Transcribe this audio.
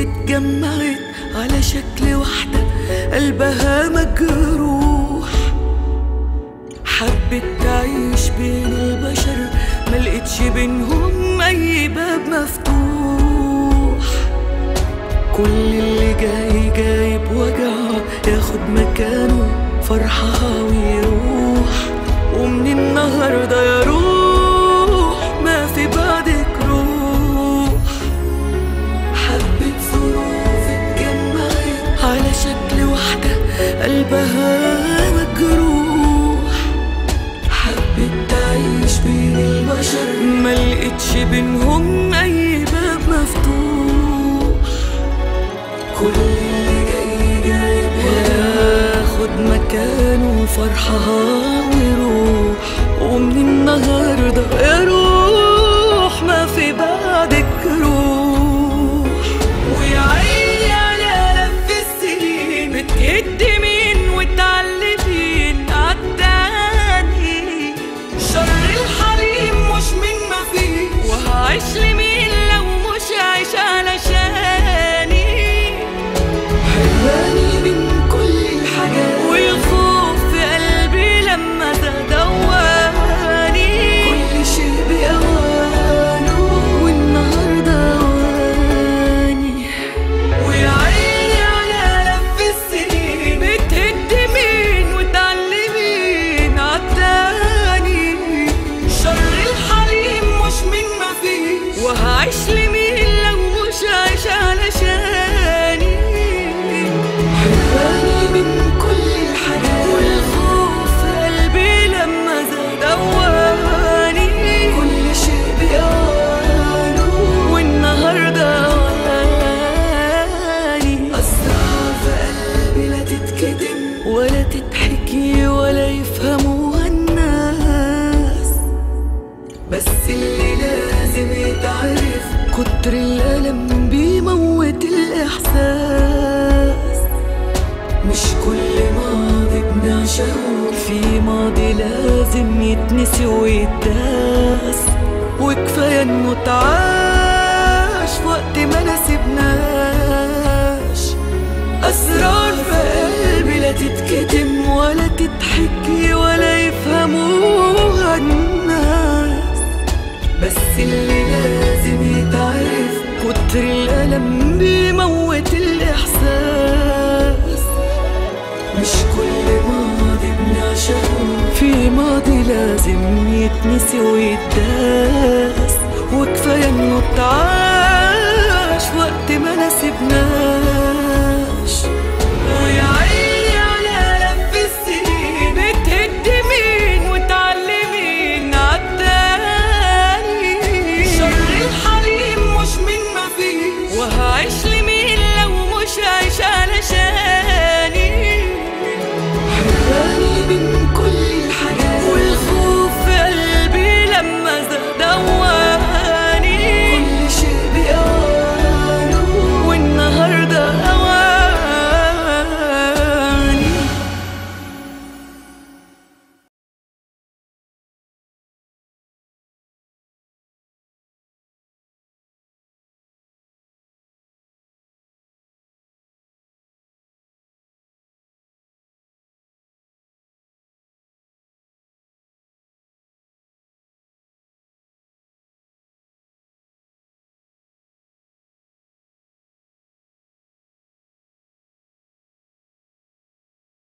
اتجمعت على شكل واحدة قلبها مجروح، حبت تعيش بين البشر ملقتش بينهم أي باب مفتوح. كل اللي جاي جايب وجعه ياخد مكانه فرحها ويروح، ومن النهارده يا روح ما في بعدك روح. حبت ظروف اتجمعت على شكل واحدة قلبها مجروح، حبت تعيش بين البشر ملقتش بينهم أي باب مفتوح. كل اللي جاي جايب ياخد مكانه فرحها ويروح، ومن النهارده يا روح ما في بعدك روح. ويا عيني على لف السنين بتهدمين وتعلمين عالتاني، شر الحليم مش من ما فيش، وهعيش لمين لو مش عايش علشاني. حراني من كل الحاجات والخوف في قلبي لما زاد دواني، كل شيء بأوانه والنهارده أواني. ويا عيني على لف السنين بتهدمين وتعلمين عالتاني، شر الحليم مش من ما فيش، وهعيش لمين لو مش عايش علشاني. حراني من كل الحاجات والخوف في قلبي لما زاد أواني، كل شيء بأوانه والنهارده أواني. أسرار في قلبي لا تتكتم ولا تتحكي ولا يفهموها الناس، بس اللي لازم يتعرف كتر الألم بيموت الإحساس. مش كل ماضي بنعشقه في ماضي لازم يتنسي ويتداس، وكفاية انه اتعاش وقت ما نسيبناش. أسرار في قلبي لا تتكتم ولا تتحكي ولا يفهموها الناس، بس اللي لازم يتعرف كتر الألم بيموت الإحساس. مش كل ماضي بنعشقه في ماضي لازم يتنسي ويتداس، وكفاية انه اتعاش وقت ما نسيبناش. ويا عيني على لف السنين بتهدمين وتعلمين عالتاني، شر الحليم مش من ما فيش، وهعيش لمين لو مش عايش علشاني. حراني من كل الحاجات والخوف في قلبي لما زاد أواني،